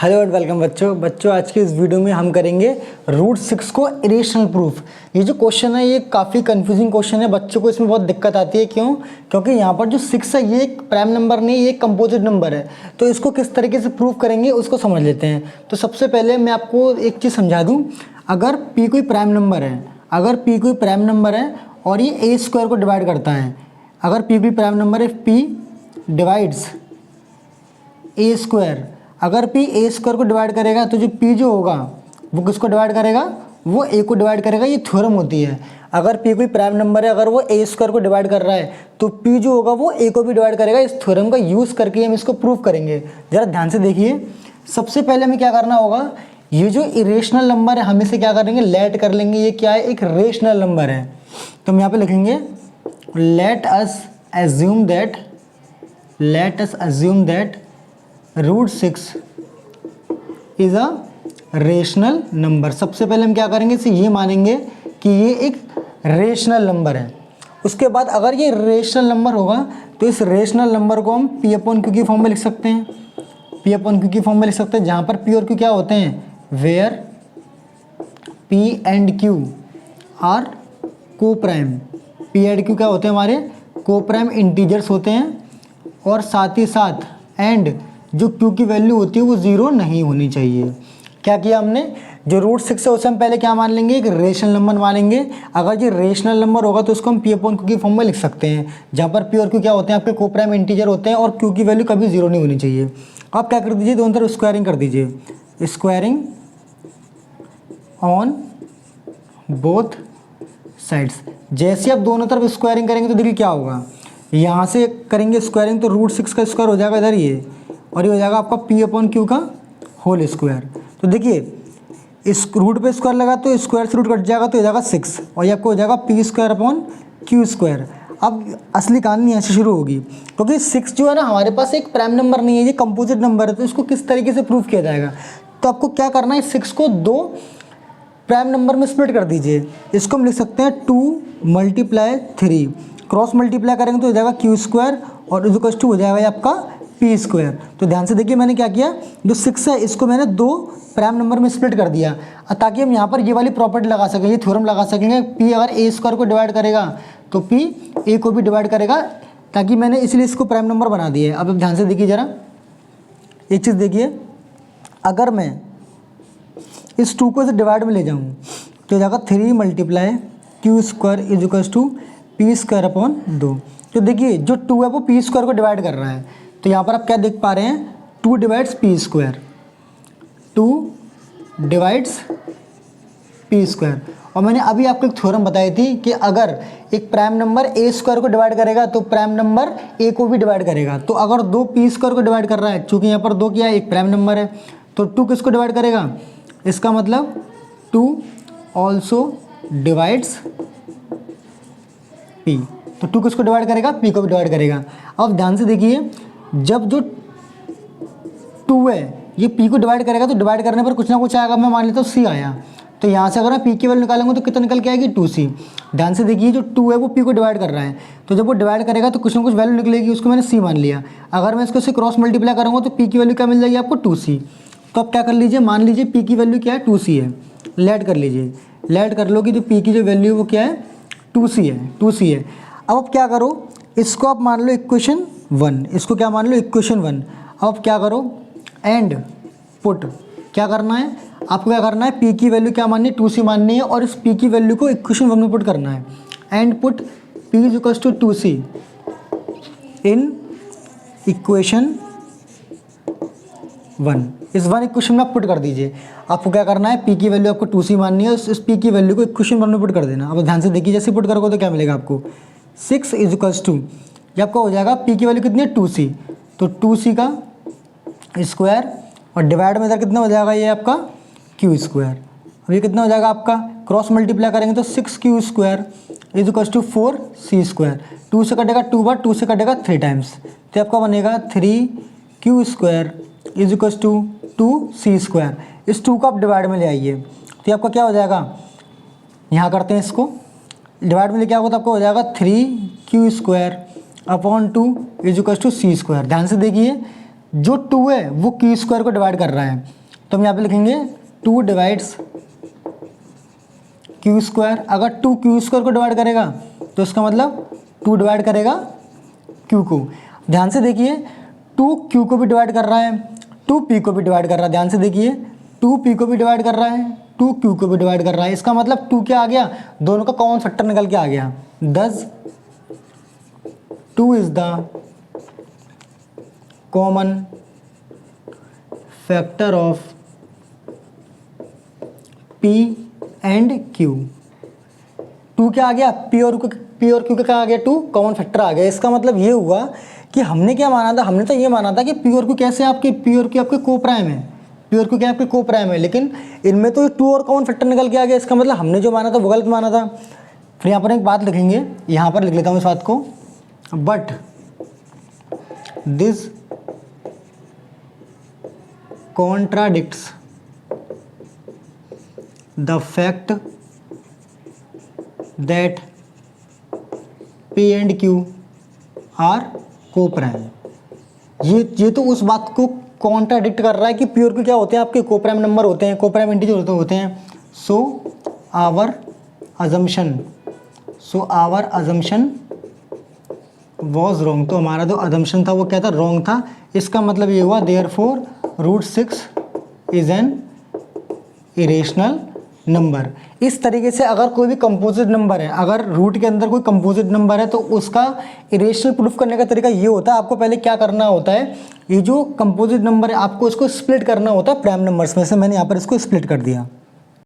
Hello and welcome बच्चों आज के इस वीडियो में हम करेंगे रूट 6 को इरेशनल प्रूफ। ये जो क्वेश्चन है ये काफ़ी कंफ्यूजिंग क्वेश्चन है, बच्चों को इसमें बहुत दिक्कत आती है। क्यों? क्योंकि यहाँ पर जो 6 है ये एक प्राइम नंबर नहीं, ये एक कंपोजिट नंबर है। तो इसको किस तरीके से प्रूफ करेंगे उसको समझ लेते हैं। तो सबसे पहले मैं आपको एक चीज़ समझा दूँ। अगर पी कोई प्राइम नंबर है, और ये ए स्क्वायर को डिवाइड करता है, अगर पी कोई प्राइम नंबर है, पी डिवाइड्स ए स्क्वायर, अगर p ए स्क्वायर को डिवाइड करेगा तो जो p जो होगा वो किसको डिवाइड करेगा? वो a को डिवाइड करेगा। ये थ्योरम होती है। अगर p कोई प्राइम नंबर है, अगर वो a स्क्वायर को डिवाइड कर रहा है तो p जो होगा वो a को भी डिवाइड करेगा। इस थ्योरम का यूज़ करके हम इसको प्रूव करेंगे। ज़रा ध्यान से देखिए। सबसे पहले हमें क्या करना होगा, ये जो इरेशनल नंबर है हम इसे क्या करेंगे, लेट कर लेंगे। ये क्या है? एक रेशनल नंबर है। तो हम यहाँ पर लिखेंगे let us assume that root 6 is a rational number. सबसे पहले हम क्या करेंगे, इसे ये मानेंगे कि ये एक रेशनल नंबर है। उसके बाद अगर ये रेशनल नंबर होगा तो इस रेशनल नंबर को हम पी अपॉन क्यू की फॉर्म में लिख सकते हैं। पी अपॉन क्यू की फॉर्म में लिख सकते हैं, जहाँ पर पी और क्यू क्या होते हैं, where P and Q are coprime. P and Q क्या होते हैं, हमारे को प्राइम इंटीजर्स होते हैं। और साथ ही साथ एंड जो q की वैल्यू होती है वो 0 नहीं होनी चाहिए। क्या किया हमने, जो रूट 6 है उसे हम पहले क्या मान लेंगे, एक रेशनल नंबर मानेंगे। अगर ये रेशनल नंबर होगा तो उसको हम p अपॉन q की फॉर्म में लिख सकते हैं, जहाँ पर p और q क्या होते हैं, आपके को प्राइम इंटीजर होते हैं और q की वैल्यू कभी 0 नहीं होनी चाहिए। आप क्या कर दीजिए, दोनों तरफ स्क्वायरिंग कर दीजिए, स्क्वायरिंग ऑन बोथ साइड्स। जैसे आप दोनों तरफ स्क्वायरिंग करेंगे तो देखिए क्या होगा, यहाँ से करेंगे स्क्वायरिंग तो रूट 6 का स्क्वायर हो जाएगा इधर ये, और ये हो जाएगा आपका p अपॉन क्यू का होल स्क्वायर। तो देखिए इस रूट पे स्क्वायर लगा तो स्क्वायर से रूट कट जाएगा तो हो जाएगा 6, और ये आपको हो जाएगा p square upon Q square. अब असली कहानी ऐसे शुरू होगी, क्योंकि 6 जो है ना हमारे पास एक प्राइम नंबर नहीं है, ये कंपोजिट नंबर है। तो इसको किस तरीके से प्रूफ किया जाएगा, तो आपको क्या करना है, 6 को 2 प्राइम नंबर में स्प्लिट कर दीजिए। इसको हम लिख सकते हैं 2 × 3, क्रॉस मल्टीप्लाई करेंगे तो हो जाएगा क्यू स्क्वायर और इक्वल टू हो जाएगा आपका पी स्क्वायर। तो ध्यान से देखिए मैंने क्या किया, जो 6 है इसको मैंने 2 प्राइम नंबर में स्प्लिट कर दिया, ताकि हम यहाँ पर ये वाली प्रॉपर्टी लगा सकें, ये थ्योरम लगा सकेंगे। p अगर ए स्क्वायर को डिवाइड करेगा तो p a को भी डिवाइड करेगा, ताकि मैंने इसलिए इसको प्राइम नंबर बना दिया है। अब ध्यान से देखिए ज़रा एक चीज़ देखिए, अगर मैं इस 2 को इसे डिवाइड में ले जाऊँ तो हो जाएगा 3 × Q square is equal to P square upon 2। तो देखिए जो 2 है वो पी स्क्वायर को डिवाइड कर रहा है, तो यहाँ पर आप क्या देख पा रहे हैं, 2 divides P square, 2 divides P square. और मैंने अभी आपको एक थ्योरम बताई थी कि अगर एक प्राइम नंबर ए स्क्वायर को डिवाइड करेगा तो प्राइम नंबर ए को भी डिवाइड करेगा। तो अगर 2 पी स्क्वायर को डिवाइड कर रहा है, चूँकि यहाँ पर 2 क्या है, एक प्राइम नंबर है, तो 2 किसको डिवाइड करेगा, इसका मतलब 2 ऑल्सो डिवाइड्स पी। तो 2 किसको डिवाइड करेगा, पी को भी डिवाइड करेगा। अब ध्यान से देखिए, जब जो 2 है ये p को डिवाइड करेगा तो डिवाइड करने पर कुछ ना कुछ आएगा। मैं मान लेता हूँ c आया, तो यहाँ से अगर मैं p की वैल्यू निकालेंगे तो कितना निकल के आएगी, 2c। ध्यान से देखिए जो 2 है वो p को डिवाइड कर रहा है, तो जब वो डिवाइड करेगा तो कुछ ना कुछ वैल्यू निकलेगी, उसको मैंने c मान लिया। अगर मैं इसको से क्रॉस मल्टीप्लाई करूँगा तो p की वैल्यू क्या मिल जाएगी आपको, 2c। तो आप क्या कर लीजिए, मान लीजिए p की वैल्यू क्या है, 2c है, लेट कर लीजिए, लेट कर लो कि जो p की जो वैल्यू वो क्या है, 2c है। अब आप क्या करो, इसको आप मान लो इक्वेशन 1, इसको क्या मान लो, इक्वेशन 1। अब आप क्या करो, एंड पुट, क्या करना है आपको, क्या करना है, p की वैल्यू क्या माननी है, 2c माननी है, और इस p की वैल्यू को इक्वेशन 1 में पुट करना है। And put p is equal to 2c in equation 1। इस 1 इक्वेशन में आप पुट कर दीजिए। आपको क्या करना है, p की वैल्यू आपको 2c माननी है, इस p की वैल्यू को इक्वेशन 1 में पुट कर देना। अब ध्यान से देखिए, जैसे पुट करोगे तो क्या मिलेगा आपको, 6 इज इक्वल टू, ये आपका हो जाएगा p की वैल्यू कितनी है, 2c, तो 2c का स्क्वायर और डिवाइड में इधर कितना हो जाएगा, ये आपका क्यू स्क्वायर। अब ये कितना हो जाएगा आपका, क्रॉस मल्टीप्लाई करेंगे तो 6q square is equal to 4c square. 2 से कटेगा 2 बार, 2 से कटेगा 3 टाइम्स, तो आपका बनेगा 3q square is equal to 2c square. इस 2 को आप डिवाइड में ले आइए तो आपका क्या हो जाएगा, यहाँ करते हैं इसको, डिवाइड में ले क्या होगा तो आपको हो जाएगा 3q square upon 2 is equal to c square. ध्यान से देखिए, जो 2 है वो क्यू स्क्वायर को डिवाइड कर रहा है, तो हम यहाँ पे लिखेंगे 2 डिवाइड्स क्यू स्क्वायर। अगर 2 क्यू स्क्वायर को डिवाइड करेगा तो इसका मतलब 2 डिवाइड करेगा क्यू को। ध्यान से देखिए 2 क्यू को भी डिवाइड कर रहा है, 2 पी को भी डिवाइड कर रहा है। ध्यान से देखिए 2 पी को भी डिवाइड कर रहा है, 2 क्यू को भी डिवाइड कर रहा है। इसका मतलब 2 क्या आ गया, दोनों का कॉमन फैक्टर निकल के आ गया। दस 2 is the common factor of P and Q. 2 क्या आ गया, पी और क्यू का क्या आ गया, 2 कॉमन फैक्टर आ गया। इसका मतलब ये हुआ कि हमने क्या माना था, हमने तो ये माना था कि पी और क्यू कैसे आपके, पी और क्यू आपके को प्राइम है, पी और क्यू क्या आपके को प्राइम है, लेकिन इनमें तो 2 और कॉमन फैक्टर निकल के आ गया। इसका मतलब हमने जो माना था वो गलत माना था। फिर यहाँ पर एक बात लिखेंगे, यहाँ पर लिख लेता हूँ इस बात को, but this contradicts the fact that P and Q are को प्राइम। ये तो उस बात को कॉन्ट्राडिक्ट कर रहा है कि पी और क्यू क्या होते हैं, आपके को प्राइम नंबर होते हैं, को प्राइम इंटीजर होते हैं। So our assumption was wrong. तो हमारा जो अजम्पशन था वो क्या था, रॉन्ग था। इसका मतलब ये हुआ therefore √6 is an irrational number. इस तरीके से अगर कोई भी कंपोजिट नंबर है, अगर रूट के अंदर कोई कंपोजिट नंबर है तो उसका इरेशनल प्रूफ करने का तरीका ये होता है, आपको पहले क्या करना होता है, ये जो कंपोजिट नंबर है आपको इसको स्प्लिट करना होता है प्राइम नंबर्स में से। मैंने यहाँ पर इसको स्प्लिट कर दिया।